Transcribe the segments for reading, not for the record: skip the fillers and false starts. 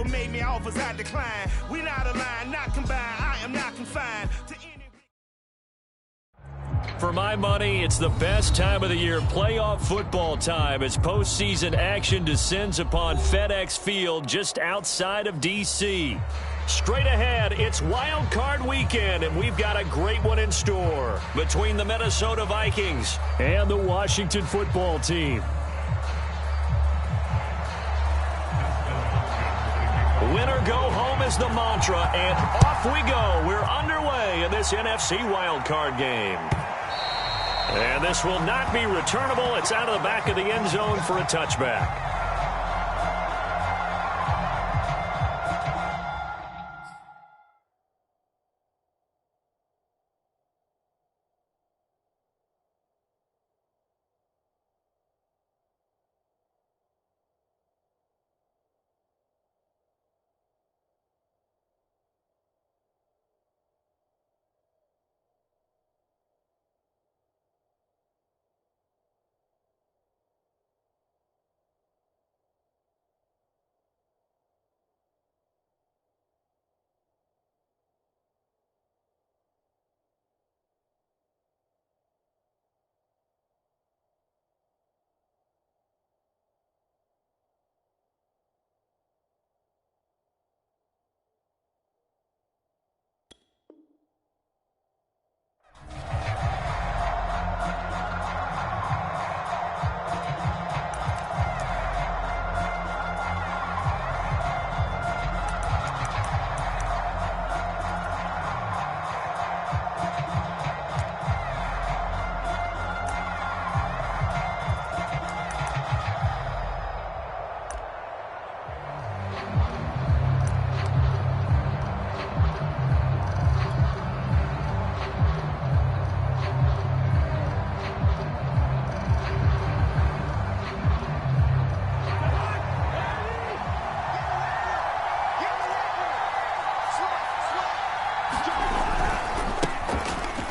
Never made me offers I decline. We not aligned, not combined. I am not confined to any. For my money, it's the best time of the year, playoff football time, as postseason action descends upon FedEx Field just outside of D.C. Straight ahead, it's Wild Card Weekend, and we've got a great one in store between the Minnesota Vikings and the Washington Football Team. Win or go home is the mantra, and off we go. We're underway in this NFC Wild Card game. And this will not be returnable. It's out of the back of the end zone for a touchback.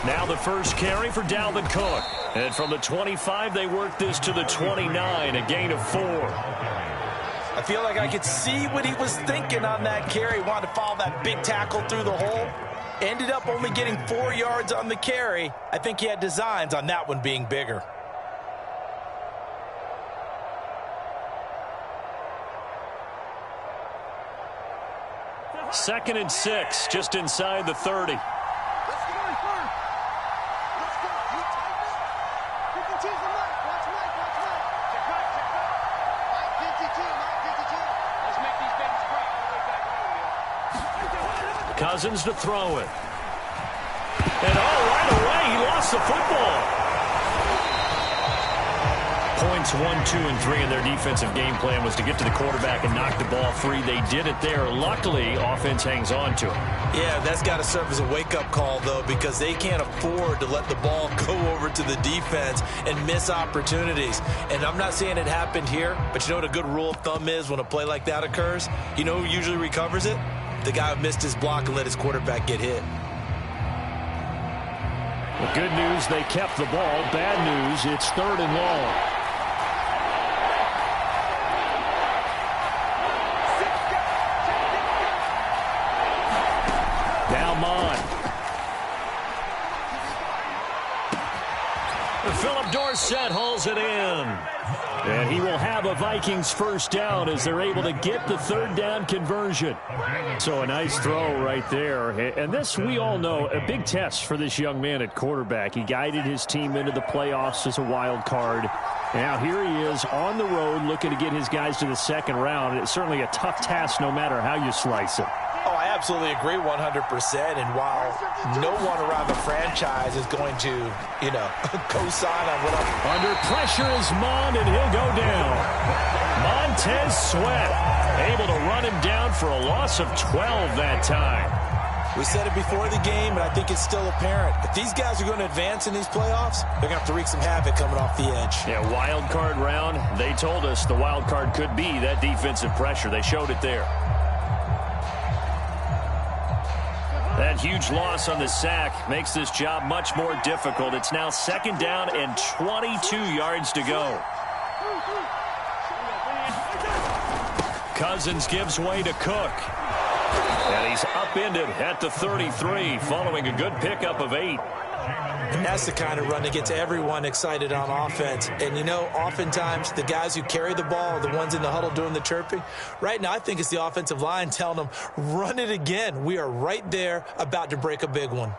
Now the first carry for Dalvin Cook. And from the 25, they work this to the 29, a gain of 4. I feel like I could see what he was thinking on that carry. Wanted to follow that big tackle through the hole. Ended up only getting 4 yards on the carry. I think he had designs on that one being bigger. Second and 6, just inside the 30. Cousins to throw it. And right away, he lost the football. Points 1, 2, and 3 in their defensive game plan was to get to the quarterback and knock the ball free. They did it there. Luckily, offense hangs on to it. Yeah, that's got to serve as a wake-up call, though, because they can't afford to let the ball go over to the defense and miss opportunities. And I'm not saying it happened here, but you know what a good rule of thumb is when a play like that occurs? You know who usually recovers it? The guy who missed his block and let his quarterback get hit. The good news, they kept the ball. Bad news, it's 3rd and long. Philip Dorsett hauls it in. And he will have a Vikings first down as they're able to get the 3rd down conversion. So a nice throw right there. And this, we all know, a big test for this young man at quarterback. He guided his team into the playoffs as a wild card. Now here he is on the road looking to get his guys to the 2nd round. It's certainly a tough task no matter how you slice it. Oh, I absolutely agree 100%. And while no one around the franchise is going to, co-sign on what I'm... Under pressure is Mond, and he'll go down. Montez Sweat able to run him down for a loss of 12 that time. We said it before the game, and I think it's still apparent. If these guys are going to advance in these playoffs, they're going to have to wreak some havoc coming off the edge. Yeah, wild card round. They told us the wild card could be that defensive pressure. They showed it there. That huge loss on the sack makes this job much more difficult. It's now 2nd down and 22 yards to go. Cousins gives way to Cook. And he's upended at the 33 following a good pickup of 8. And that's the kind of run that gets everyone excited on offense. And, you know, oftentimes the guys who carry the ball are the ones in the huddle doing the chirping. Right now, I think it's the offensive line telling them, run it again. We are right there about to break a big one.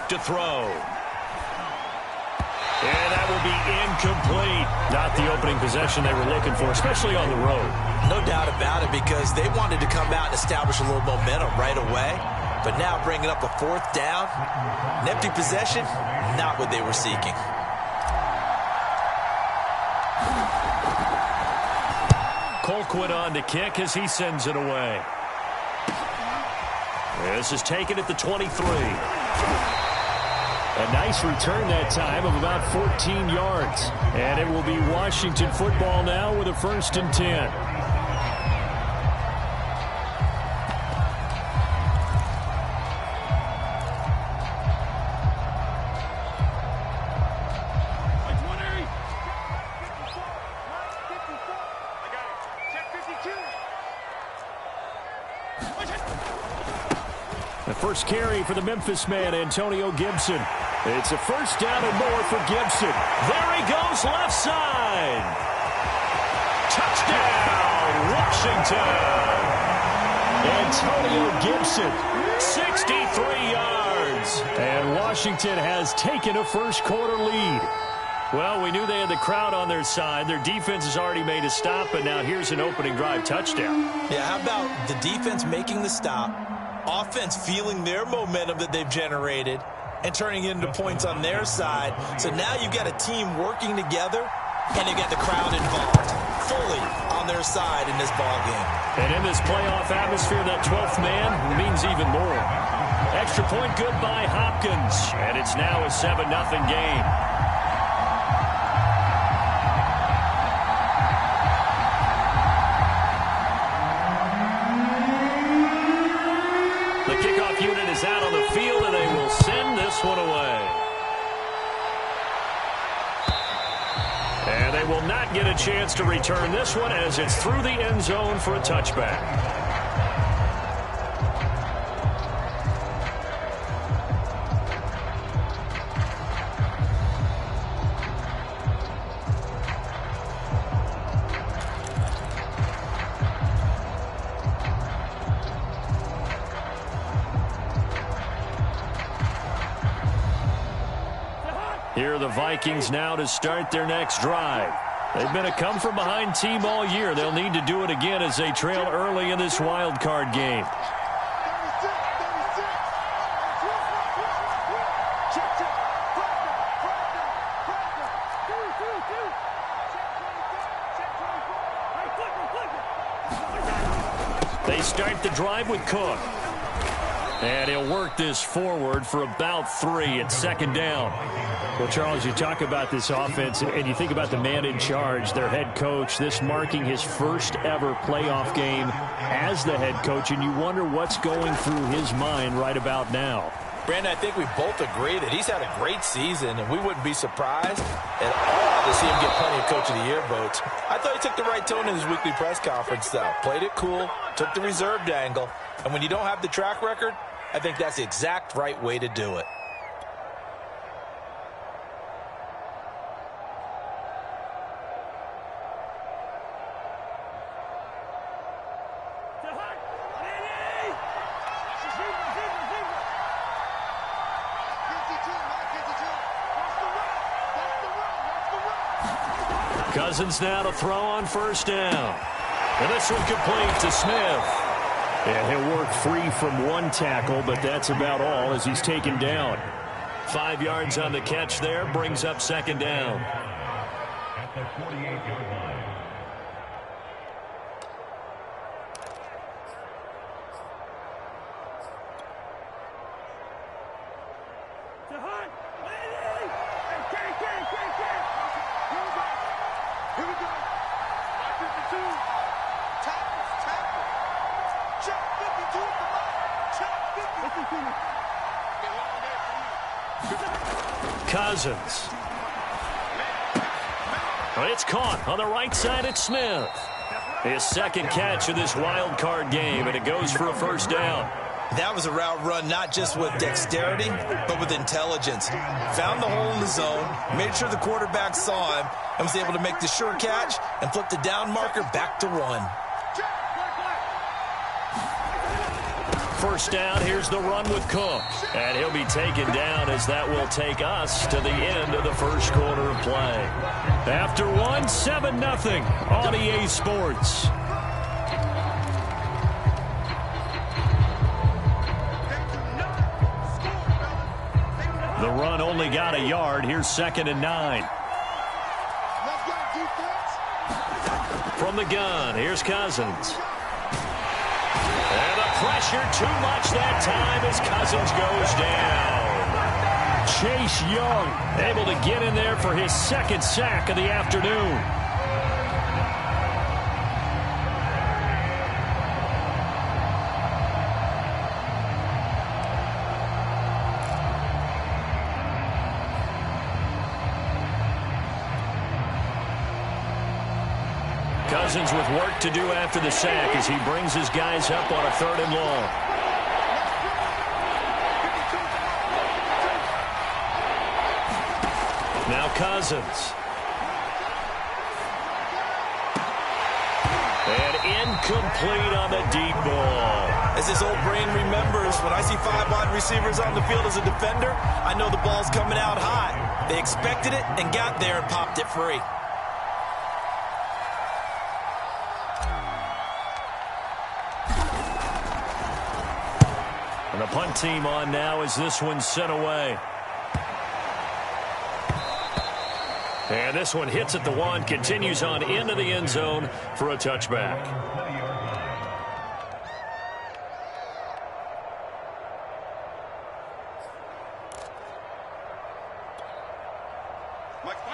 To throw. And that will be incomplete. Not the opening possession they were looking for, especially on the road. No doubt about it, because they wanted to come out and establish a little momentum right away. But now bringing up a 4th down, an empty possession, not what they were seeking. Colquitt on to kick as he sends it away. This is taken at the 23. A nice return that time of about 14 yards. And it will be Washington football now with a 1st and 10. The first carry for the Memphis man, Antonio Gibson. It's a 1st down and more for Gibson. There he goes, left side. Touchdown, Washington. Antonio Gibson, 63 yards. And Washington has taken a first-quarter lead. Well, we knew they had the crowd on their side. Their defense has already made a stop, and now here's an opening drive touchdown. Yeah, how about the defense making the stop, offense feeling their momentum that they've generated, and turning it into points on their side. So now you've got a team working together, and you've got the crowd involved fully on their side in this ball game. And in this playoff atmosphere, that 12th man means even more. Extra point good by Hopkins, and it's now a 7-0 game. The kickoff unit is out on the field, and they will send this one away. And they will not get a chance to return this one as it's through the end zone for a touchback. Here are the Vikings now to start their next drive. They've been a come-from-behind team all year. They'll need to do it again as they trail early in this wild card game. They start the drive with Cook. And he'll work this forward for about 3 at 2nd down. Well, Charles, you talk about this offense, and you think about the man in charge, their head coach, this marking his first ever playoff game as the head coach, and you wonder what's going through his mind right about now. Brandon, I think we both agree that he's had a great season, and we wouldn't be surprised at all to see him get plenty of Coach of the Year votes. I thought he took the right tone in his weekly press conference, though. Played it cool, took the reserved angle, and when you don't have the track record, I think that's the exact right way to do it. Cousins now to throw on 1st down. And this one complete to Smith. And he'll work free from one tackle, but that's about all as he's taken down. 5 yards on the catch there, brings up 2nd down. At the 48-yard line. Cousins. It's caught on the right side at Smith. His second catch of this wild card game, and it goes for a first down. That was a route run not just with dexterity, but with intelligence. Found the hole in the zone, made sure the quarterback saw him, and was able to make the sure catch and flip the down marker back to 1. First down, here's the run with Cook. And he'll be taken down as that will take us to the end of the first quarter of play. After 1, 7-0 on EA Sports. The run only got a yard. Here's 2nd and 9. From the gun, here's Cousins. And the pressure too much that time as Cousins goes down. Chase Young able to get in there for his second sack of the afternoon. Cousins with work to do after the sack as he brings his guys up on a 3rd and long. Now Cousins. And incomplete on the deep ball. As his old brain remembers, when I see 5 wide receivers on the field as a defender, I know the ball's coming out high. They expected it and got there and popped it free. And the punt team on now as this one's sent away. And this one hits at the 1, continues on into the end zone for a touchback.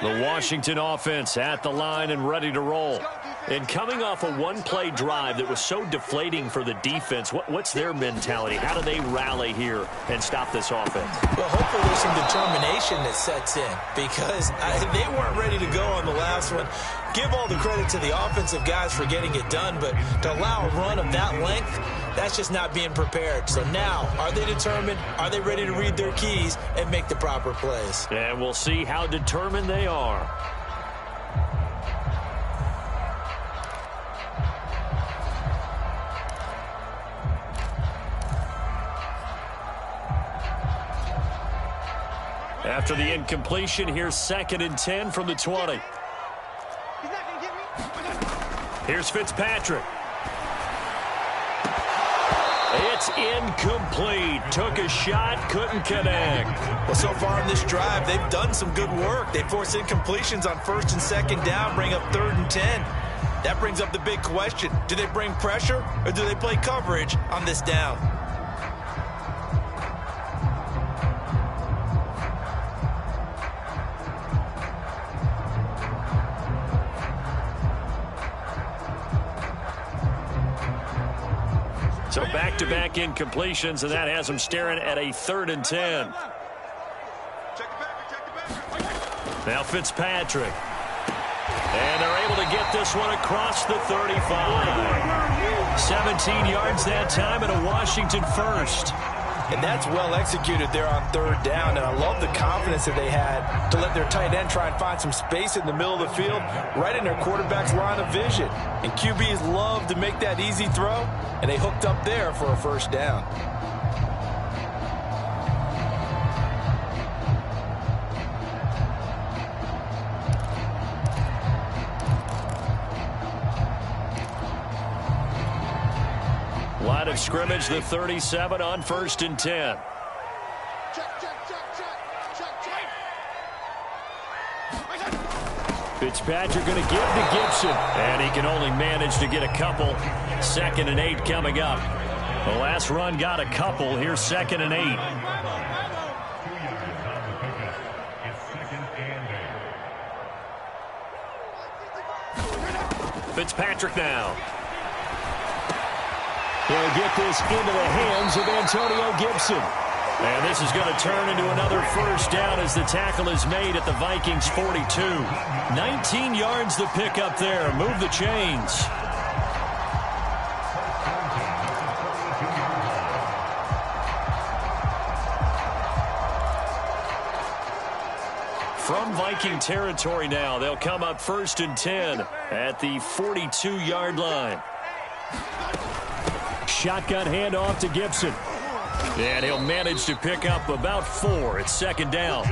The Washington offense at the line and ready to roll. And coming off a one-play drive that was so deflating for the defense, what's their mentality? How do they rally here and stop this offense? Well, hopefully there's some determination that sets in because they weren't ready to go on the last one. Give all the credit to the offensive guys for getting it done, but to allow a run of that length, that's just not being prepared. So now, are they determined? Are they ready to read their keys and make the proper plays? And we'll see how determined they are. After the incompletion, here's 2nd and 10 from the 20. Here's Fitzpatrick. It's incomplete. Took a shot, couldn't connect. Well, so far in this drive, they've done some good work. They forced incompletions on 1st and 2nd down, bring up 3rd and 10. That brings up the big question. Do they bring pressure or do they play coverage on this down? So back-to-back incompletions, and that has them staring at a 3rd and 10. Now Fitzpatrick. And they're able to get this one across the 35. 17 yards that time and a Washington first. And that's well executed there on 3rd down. And I love the confidence that they had to let their tight end try and find some space in the middle of the field, right in their quarterback's line of vision. And QBs love to make that easy throw, and they hooked up there for a 1st down. Line of scrimmage, the 37 on 1st and 10. Fitzpatrick going to give to Gibson, and he can only manage to get a couple. 2nd and 8 coming up. The last run got a couple. Here's 2nd and 8. Fitzpatrick now. He'll get this into the hands of Antonio Gibson. And this is going to turn into another first down as the tackle is made at the Vikings 42. 19 yards the pick up there. Move the chains. From Viking territory now, they'll come up 1st and 10 at the 42-yard line. Shotgun handoff to Gibson. And he'll manage to pick up about 4. It's 2nd down.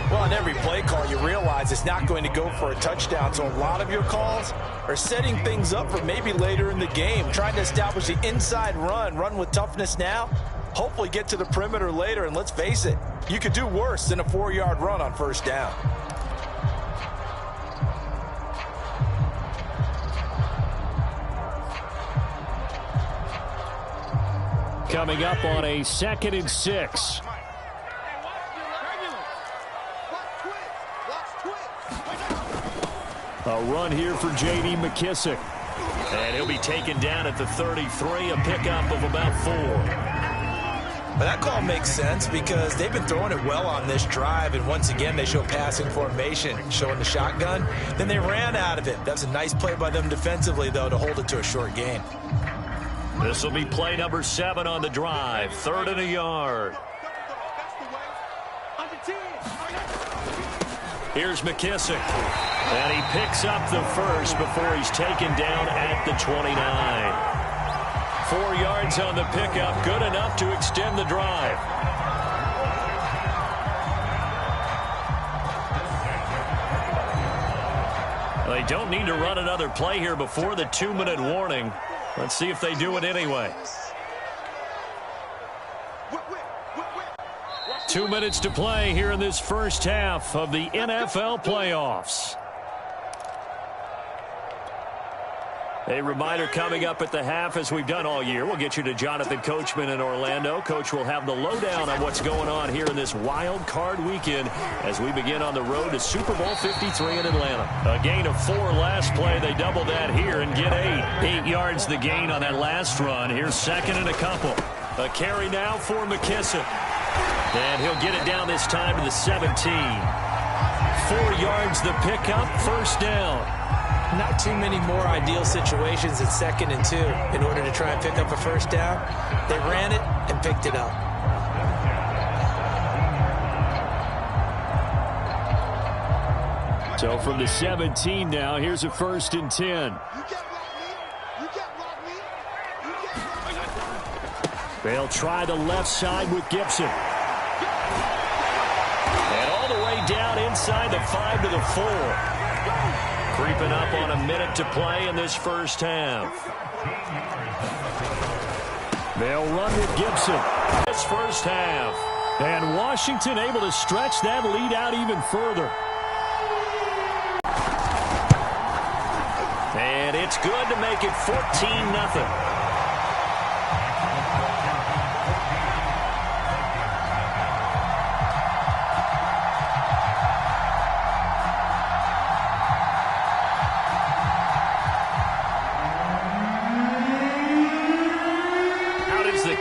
Well, on every play call, you realize it's not going to go for a touchdown. So a lot of your calls are setting things up for maybe later in the game, trying to establish the inside run with toughness now, hopefully get to the perimeter later. And let's face it, you could do worse than a 4-yard run on 1st down. Coming up on a 2nd and 6. A run here for J.D. McKissick. And he'll be taken down at the 33, a pickup of about 4. But that call makes sense because they've been throwing it well on this drive, and once again they show passing formation, showing the shotgun. Then they ran out of it. That's a nice play by them defensively, though, to hold it to a short gain. This will be play number 7 on the drive. 3rd and a yard. Here's McKissick. And he picks up the first before he's taken down at the 29. 4 yards on the pickup, good enough to extend the drive. They don't need to run another play here before the 2-minute warning. Let's see if they do it anyway. 2 minutes to play here in this first half of the NFL playoffs. A reminder coming up at the half, as we've done all year. We'll get you to Jonathan Coachman in Orlando. Coach will have the lowdown on what's going on here in this wild card weekend as we begin on the road to Super Bowl 53 in Atlanta. A gain of 4 last play. They double that here and get 8. 8 yards the gain on that last run. Here's 2nd and a couple. A carry now for McKissick. And he'll get it down this time to the 17. 4 yards the pickup, 1st down. Not too many more ideal situations at 2nd and 2 in order to try and pick up a 1st down. They ran it and picked it up. So from the 17 now, here's a 1st and 10. They'll try the left side with Gibson. And all the way down inside the 5 to the 4. Creeping up on a minute to play in this first half. They'll run with Gibson this first half. And Washington able to stretch that lead out even further. And it's good to make it 14-0.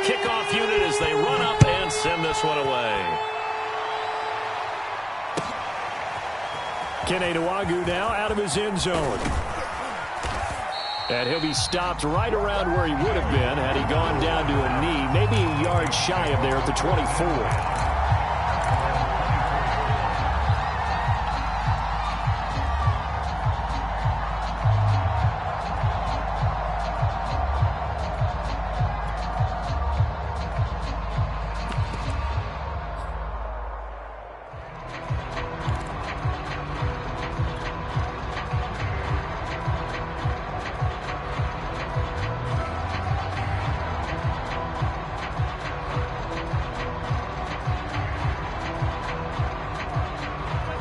Kickoff unit as they run up and send this one away. Kene Nwangwu now out of his end zone. And he'll be stopped right around where he would have been had he gone down to a knee, maybe a yard shy of there at the 24.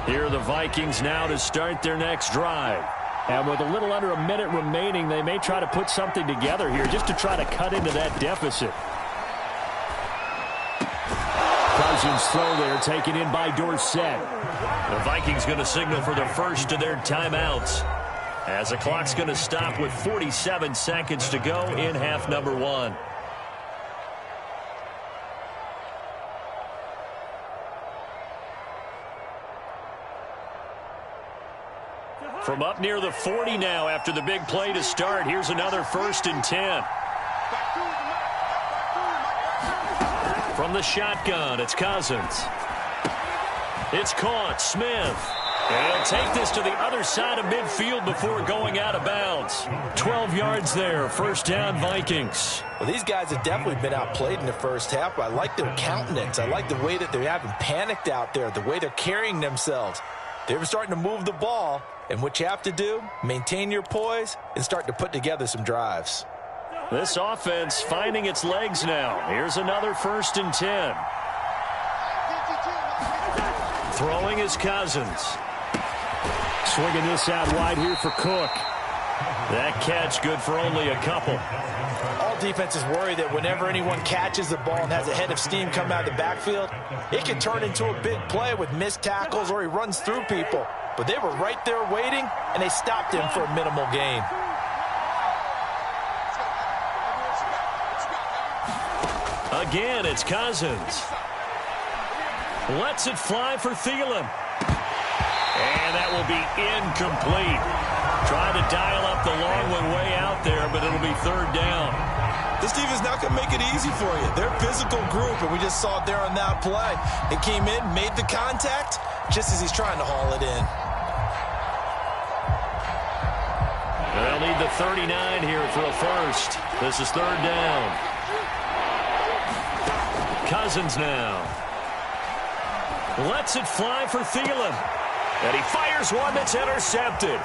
Here are the Vikings now to start their next drive. And with a little under a minute remaining, they may try to put something together here just to try to cut into that deficit. Cousins throw there, taken in by Dorsett. The Vikings going to signal for the first of their timeouts. as the clock's going to stop with 47 seconds to go in half number 1. From up near the 40 now after the big play to start. Here's another 1st and 10. From the shotgun, it's Cousins. It's caught. Smith. And he'll take this to the other side of midfield before going out of bounds. 12 yards there. 1st down, Vikings. Well, these guys have definitely been outplayed in the first half, but I like their countenance. I like the way that they haven't panicked out there, the way they're carrying themselves. They're starting to move the ball, and what you have to do, maintain your poise and start to put together some drives. This offense finding its legs now. Here's another 1st and 10. Throwing is Cousins. Swinging this out wide here for Cook. That catch good for only a couple. All defenses worry that whenever anyone catches the ball and has a head of steam come out of the backfield, it can turn into a big play with missed tackles or he runs through people. But they were right there waiting, and they stopped him for a minimal gain. Again, it's Cousins. Lets it fly for Thielen. And that will be incomplete. Trying to dial up the long one way out there, but it'll be 3rd down. This defense not going to make it easy for you. They're a physical group, and we just saw it there on that play. It came in, made the contact, just as he's trying to haul it in. They'll need the 39 here for a 1st. This is 3rd down. Cousins now. Lets it fly for Thielen. And he fires one that's intercepted.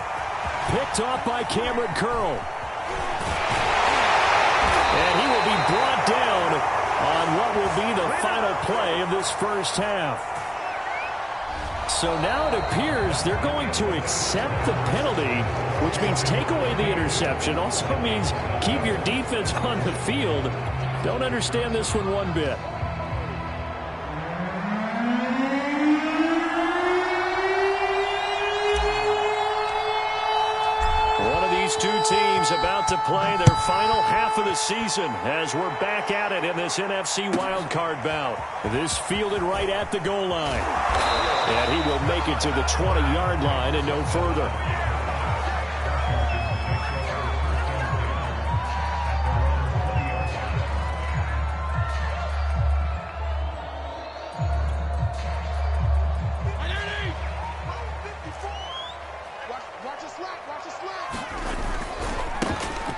Picked off by Cameron Curl. And he will be brought down on what will be the final play of this first half. So now it appears they're going to accept the penalty, which means take away the interception. Also means keep your defense on the field. Don't understand this one bit. Two teams about to play their final half of the season as we're back at it in this NFC wildcard bout. This fielded right at the goal line. And he will make it to the 20-yard line and no further.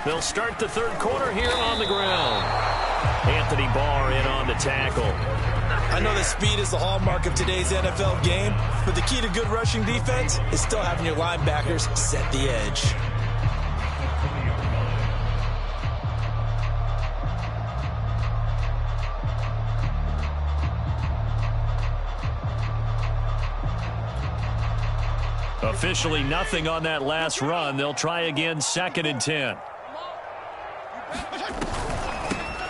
They'll start the 3rd quarter here on the ground. Anthony Barr in on the tackle. I know that speed is the hallmark of today's NFL game, but the key to good rushing defense is still having your linebackers set the edge. Officially nothing on that last run. They'll try again, 2nd and 10.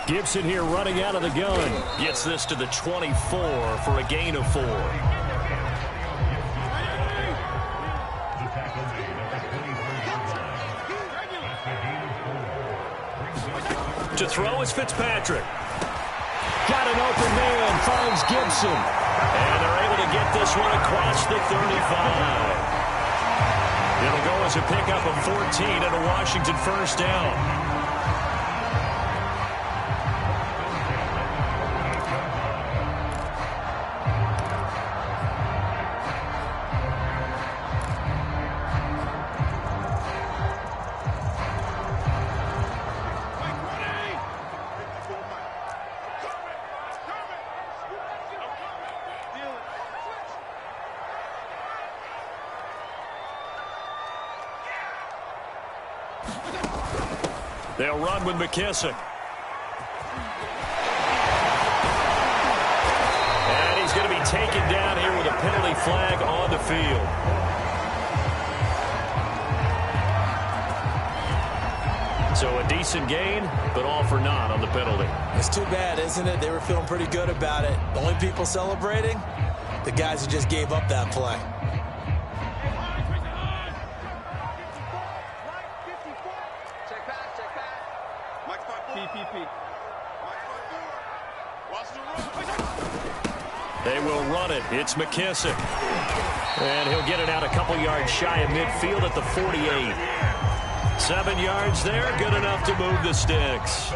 Gibson here running out of the gun. Gets this to the 24 for a gain of 4. To throw is Fitzpatrick. Got an open man, finds Gibson. And they're able to get this one across the 35. It'll go as a pickup of 14 and a Washington 1st down. They'll run with McKissick. And he's going to be taken down here with a penalty flag on the field. So a decent gain, but all for naught on the penalty. It's too bad, isn't it? They were feeling pretty good about it. The only people celebrating, the guys who just gave up that play. They will run it. It's McKissick. And he'll get it out a couple yards shy of midfield at the 48. 7 yards there, good enough to move the sticks.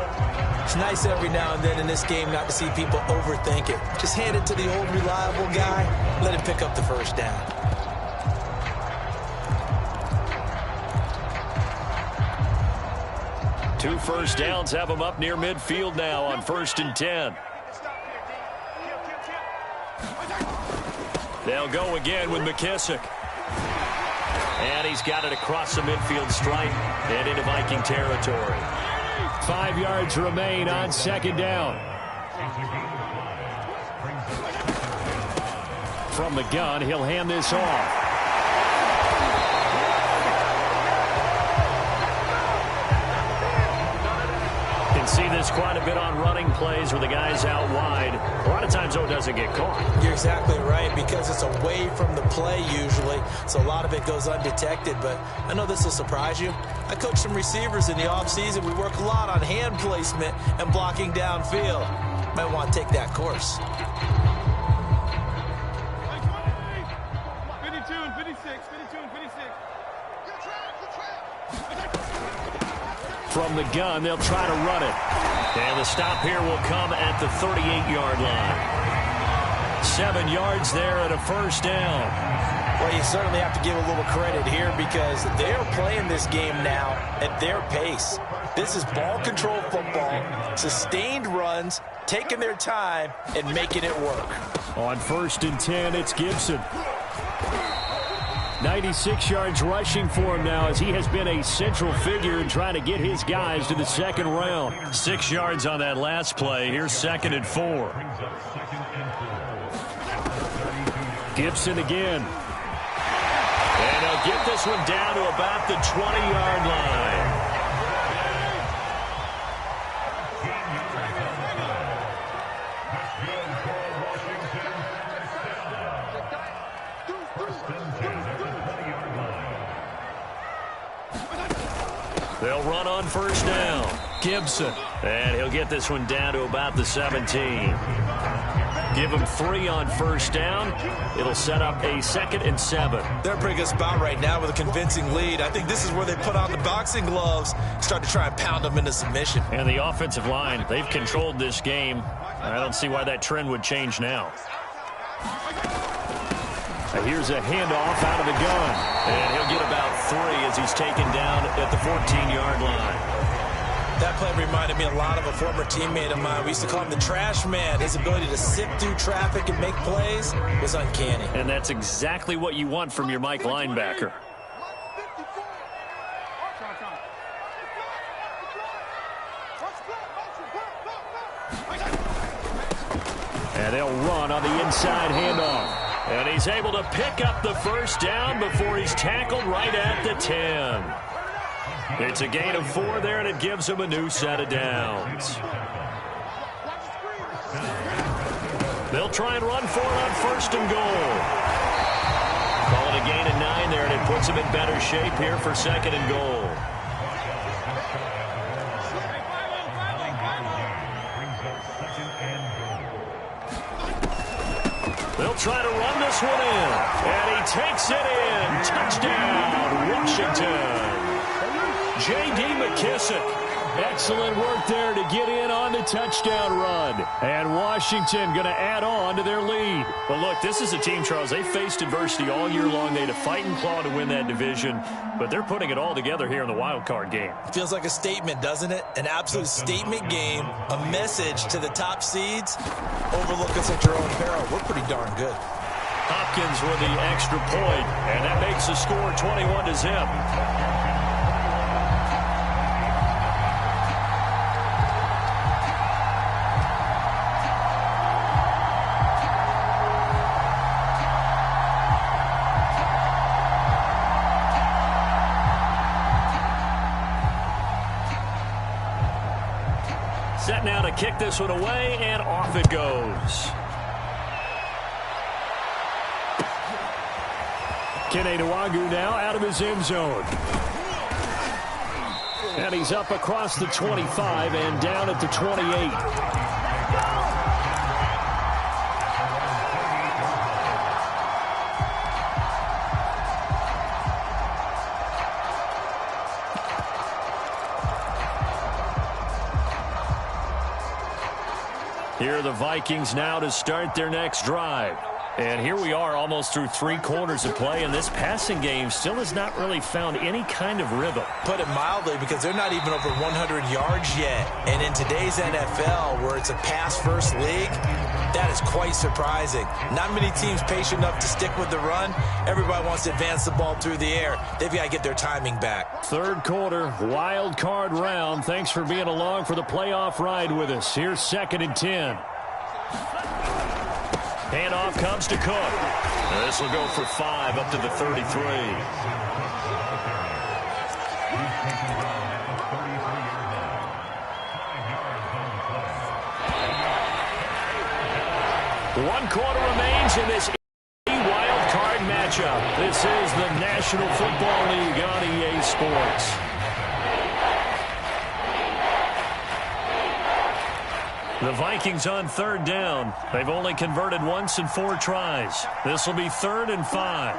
It's nice every now and then in this game not to see people overthink it. Just hand it to the old reliable guy, let him pick up the first down. Two first downs have them up near midfield now on 1st and 10. They'll go again with McKissick. And he's got it across the midfield stripe and into Viking territory. 5 yards remain on 2nd down. From the gun, he'll hand this off. See this quite a bit on running plays where the guy's out wide. A lot of times, though, it doesn't get caught. You're exactly right, because it's away from the play usually, so a lot of it goes undetected. But I know this will surprise you. I coach some receivers in the offseason. We work a lot on hand placement and blocking downfield. Might want to take that course. 52 and 56, 52 and 56. From the gun, they'll try to run it. And the stop here will come at the 38-yard line. 7 yards there at a first down. Well, you certainly have to give a little credit here because they're playing this game now at their pace. This is ball control football, sustained runs, taking their time, and making it work. On 1st and 10, it's Gibson. 96 yards rushing for him now as he has been a central figure in trying to get his guys to the 2nd round. 6 yards on that last play. Here's 2nd and 4. Gibson again. And he'll get this one down to about the 20-yard line. They'll run on 1st down. Gibson. And he'll get this one down to about the 17. Give him 3 on 1st down. It'll set up a 2nd and 7. They're a pretty good spot right now with a convincing lead. I think this is where they put on the boxing gloves, start to try and pound them into submission. And the offensive line, they've controlled this game. I don't see why that trend would change now. Here's a handoff out of the gun. And he'll get about 3 as he's taken down at the 14-yard line. That play reminded me a lot of a former teammate of mine. We used to call him the trash man. His ability to sift through traffic and make plays was uncanny. And that's exactly what you want from your Mike linebacker. And they'll run on the inside handoff. And he's able to pick up the first down before he's tackled right at the 10. It's a gain of 4 there, and it gives him a new set of downs. They'll try and run for it on 1st and goal. Call it a gain of 9 there, and it puts him in better shape here for 2nd and goal. They'll try to run this one in. And he takes it in. Touchdown, Washington. J.D. McKissick. Excellent work there to get in on the touchdown run. And Washington going to add on to their lead. But look, this is a team, Charles. They faced adversity all year long. They had to fight and claw to win that division. But they're putting it all together here in the wild card game. Feels like a statement, doesn't it? An absolute statement game. A message to the top seeds. Overlook us at your own peril. We're pretty darn good. Hopkins with the extra point. And that makes the score 21-0. Set now to kick this one away, and off it goes. Kene Nwagu now out of his end zone. And he's up across the 25 and down at the 28. Here are the Vikings now to start their next drive. And here we are almost through 3 quarters of play, and this passing game still has not really found any kind of rhythm. Put it mildly, because they're not even over 100 yards yet. And in today's NFL, where it's a pass-first league, that is quite surprising. Not many teams patient enough to stick with the run. Everybody wants to advance the ball through the air. They've got to get their timing back. Third quarter, wild card round. Thanks for being along for the playoff ride with us. Here's 2nd and 10. Handoff comes to Cook. This will go for 5 up to the 33. One quarter remains in this wild card matchup. This is the National Football League on EA Sports. The Vikings on 3rd down. They've only converted once in 4 tries. This will be 3rd and 5.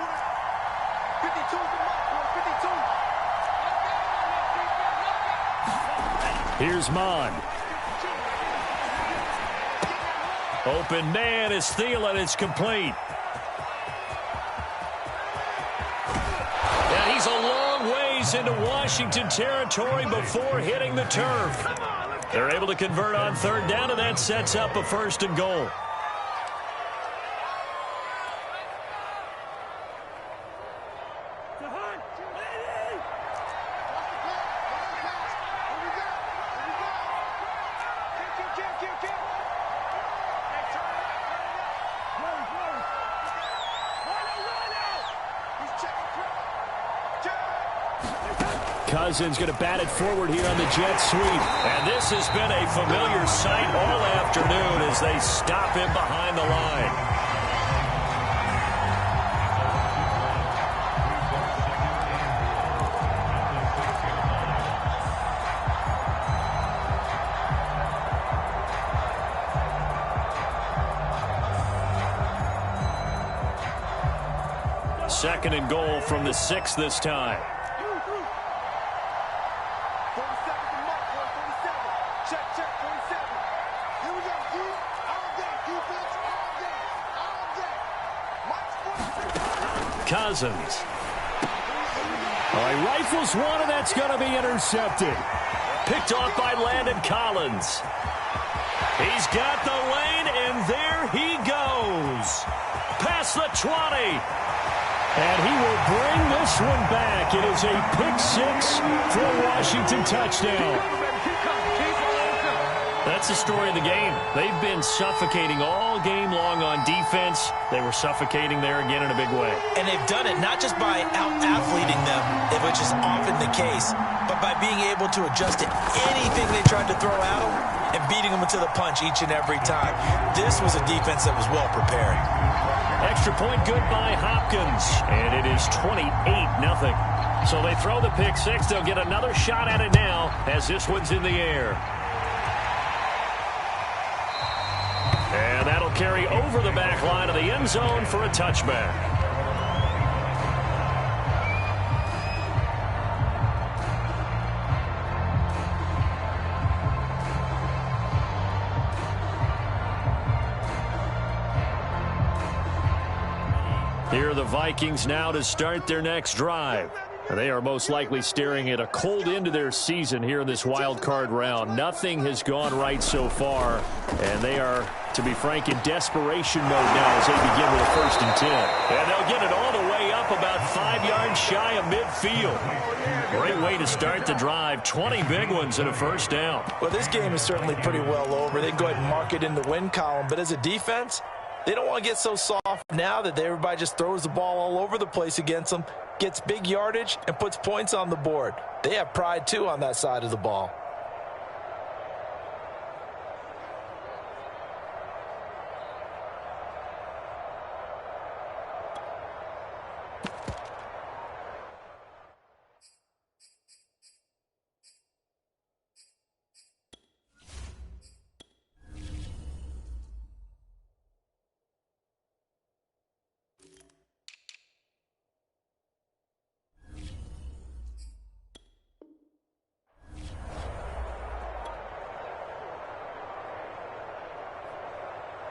52. Here's Mond. Open man is Thielen. It's complete. And he's a long ways into Washington territory before hitting the turf. They're able to convert on 3rd down, and that sets up a 1st and goal. Cousins going to bat it forward here on the jet sweep. And this has been a familiar sight all afternoon as they stop him behind the line. Second and goal from the 6 this time. Cousins. All right, rifles one, and that's going to be intercepted. Picked off by Landon Collins. He's got the lane, and there he goes. Past the 20. And he will bring this one back. It is a pick-6 for a Washington touchdown. That's the story of the game. They've been suffocating all game long on defense. They were suffocating there again in a big way. And they've done it not just by out-athleting them, which is often the case, but by being able to adjust to anything they tried to throw at them and beating them into the punch each and every time. This was a defense that was well prepared. Extra point good by Hopkins, and it is 28-0. So they throw the pick-6. They'll get another shot at it now as this one's in the air. And that'll carry over the back line of the end zone for a touchback. Here are the Vikings now to start their next drive. They are most likely staring at a cold end to their season here in this wild card round. Nothing has gone right so far, and they are, to be frank, in desperation mode now as they begin with a 1st and 10. And they'll get it all the way up about 5 yards shy of midfield. Great way to start the drive. 20 big ones and a 1st down. Well, this game is certainly pretty well over. They can go ahead and mark it in the win column, but as a defense, they don't want to get so soft now that everybody just throws the ball all over the place against them, gets big yardage, and puts points on the board. They have pride, too, on that side of the ball.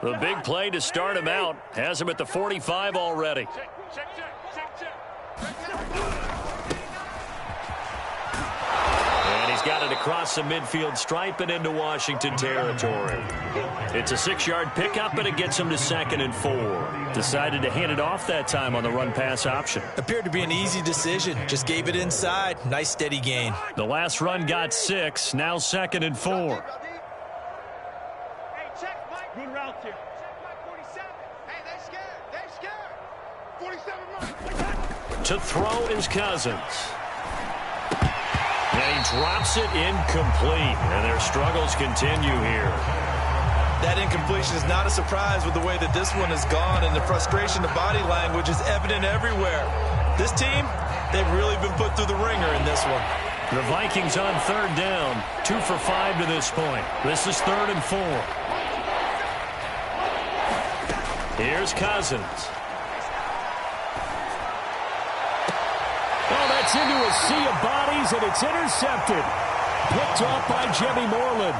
The big play to start him out. Has him at the 45 already. And he's got it across the midfield stripe and into Washington territory. It's a 6-yard pickup, and it gets him to 2nd and 4. Decided to hand it off that time on the run-pass option. Appeared to be an easy decision. Just gave it inside. Nice steady gain. The last run got 6. Now 2nd and 4. Good route here. Check my 47. Hey, they scared. They scared. 47 Mike. To throw is Cousins. And he drops it incomplete. And their struggles continue here. That incompletion is not a surprise with the way that this one has gone, and the frustration, the body language is evident everywhere. This team, they've really been put through the ringer in this one. The Vikings on 3rd down. 2 for 5 to this point. This is 3rd and 4. Here's Cousins. Oh, that's into a sea of bodies, and it's intercepted. Picked off by Jimmy Moreland.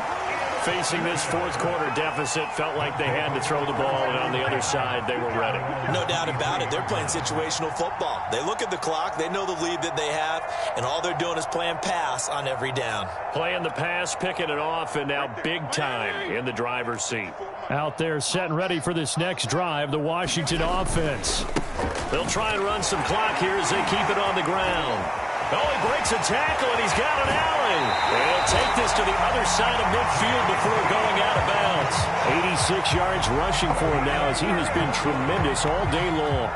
Facing this 4th quarter deficit, felt like they had to throw the ball, and on the other side, they were ready. No doubt about it. They're playing situational football. They look at the clock, they know the lead that they have, and all they're doing is playing pass on every down. Playing the pass, picking it off, and now big time in the driver's seat. Out there set and ready for this next drive, the Washington offense. They'll try and run some clock here as they keep it on the ground. Oh, he breaks a tackle, and he's got an alley. And he'll take this to the other side of midfield before going out of bounds. 86 yards rushing for him now as he has been tremendous all day long.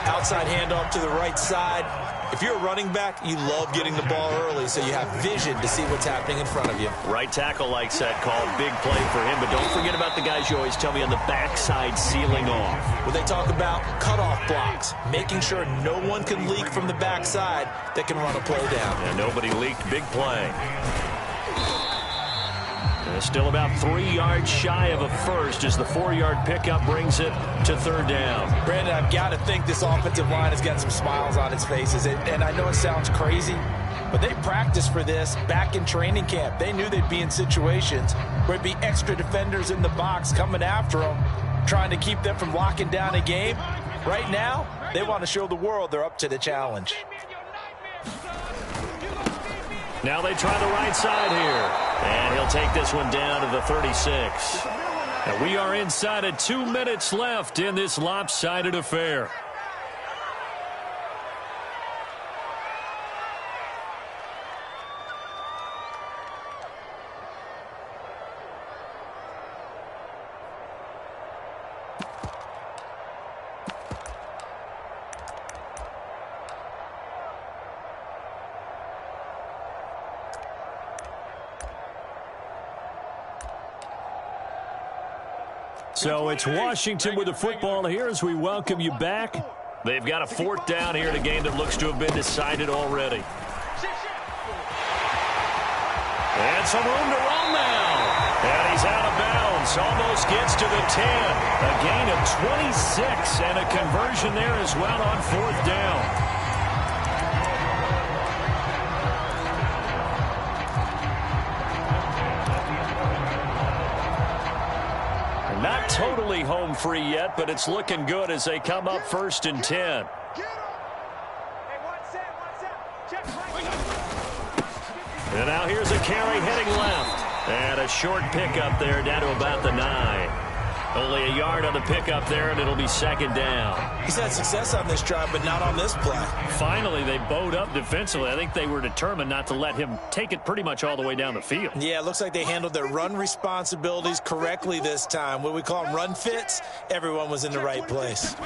Outside handoff to the right side. If you're a running back, you love getting the ball early so you have vision to see what's happening in front of you. Right tackle likes that call. Big play for him, but don't forget about the guys you always tell me on the backside sealing off. When they talk about cutoff blocks, making sure no one can leak from the backside that can run a play down. And nobody leaked. Big play. And still about 3 yards shy of a first as the 4-yard pickup brings it to 3rd down. Brandon, I've got to think this offensive line has got some smiles on its faces. And I know it sounds crazy, but they practiced for this back in training camp. They knew they'd be in situations where it'd be extra defenders in the box coming after them, trying to keep them from locking down a game. Right now, they want to show the world they're up to the challenge. Now they try the right side here. And he'll take this one down to the 36. And we are inside of 2 minutes left in this lopsided affair. So it's Washington with the football here as we welcome you back. They've got a 4th down here in a game that looks to have been decided already. And some room to run now. And he's out of bounds. Almost gets to the 10. A gain of 26 and a conversion there as well on 4th down. Not totally home free yet, but it's looking good as they come up 1st and 10. And now here's a carry heading left. And a short pickup there down to about the 9. Only a yard on the pickup there, and it'll be 2nd down. He's had success on this drive, but not on this play. Finally, they bowed up defensively. I think they were determined not to let him take it pretty much all the way down the field. Yeah, it looks like they handled their run responsibilities correctly this time. What we call them run fits, everyone was in the right place.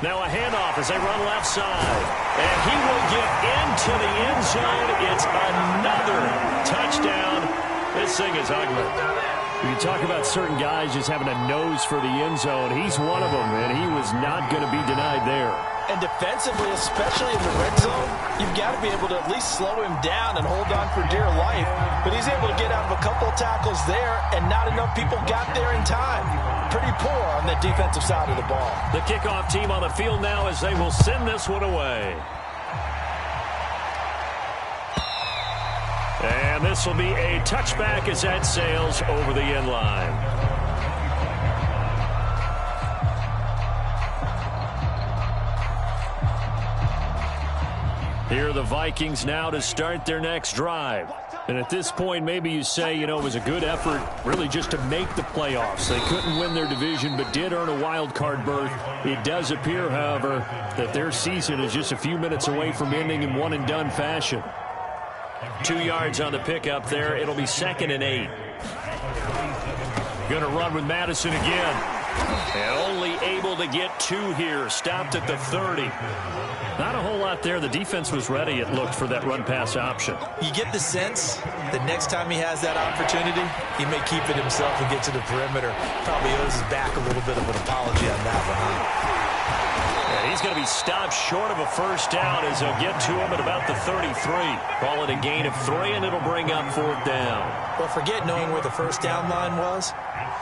Now a handoff as they run left side. And he will get into the end zone. It's another touchdown. This thing is ugly. You talk about certain guys just having a nose for the end zone. He's one of them, and he was not going to be denied there. And defensively, especially in the red zone, you've got to be able to at least slow him down and hold on for dear life. But he's able to get out of a couple of tackles there, and not enough people got there in time. Pretty poor on the defensive side of the ball. The kickoff team on the field now as they will send this one away. And this will be a touchback as that sails over the end line. Here are the Vikings now to start their next drive. And at this point, maybe you say, it was a good effort really just to make the playoffs. They couldn't win their division but did earn a wild card berth. It does appear, however, that their season is just a few minutes away from ending in one-and-done fashion. 2 yards on the pickup there. It'll be 2nd and 8. Going to run with Madison again. And only able to get 2 here. Stopped at the 30. Not a whole lot there. The defense was ready, it looked, for that run-pass option. You get the sense that next time he has that opportunity, he may keep it himself and get to the perimeter. Probably owes his back a little bit of an apology on that one, huh? And he's going to be stopped short of a first down as they'll get to him at about the 33. Call it a gain of 3, and it'll bring up 4th down. Well, forget knowing where the first down line was.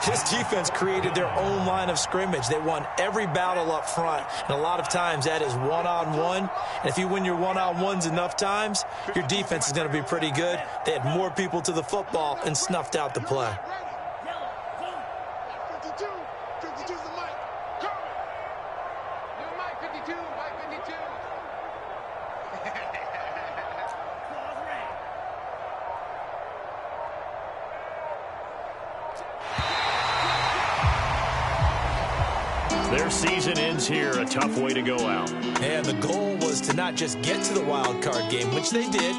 His defense created their own line of scrimmage. They won every battle up front, and a lot of times that is one-on-one. And if you win your one-on-ones enough times, your defense is going to be pretty good. They had more people to the football and snuffed out the play. 52. 52's the mic. Come. New mic 52. Mic 52. Their season ends here. A tough way to go out. And the goal was to not just get to the wild card game, which they did,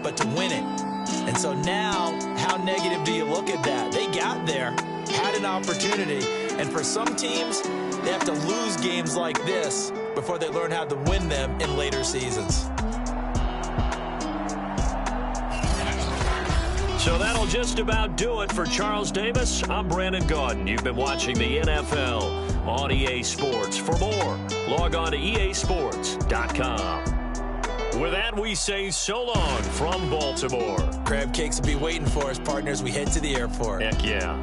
but to win it. And so now, how negative do you look at that? They got there, had an opportunity, and for some teams, they have to lose games like this before they learn how to win them in later seasons. So that'll just about do it for Charles Davis. I'm Brandon Gaudin. You've been watching the NFL on EA Sports. For more, log on to easports.com. With that, we say so long from Baltimore. Crab cakes will be waiting for us, partners. We head to the airport. Heck yeah.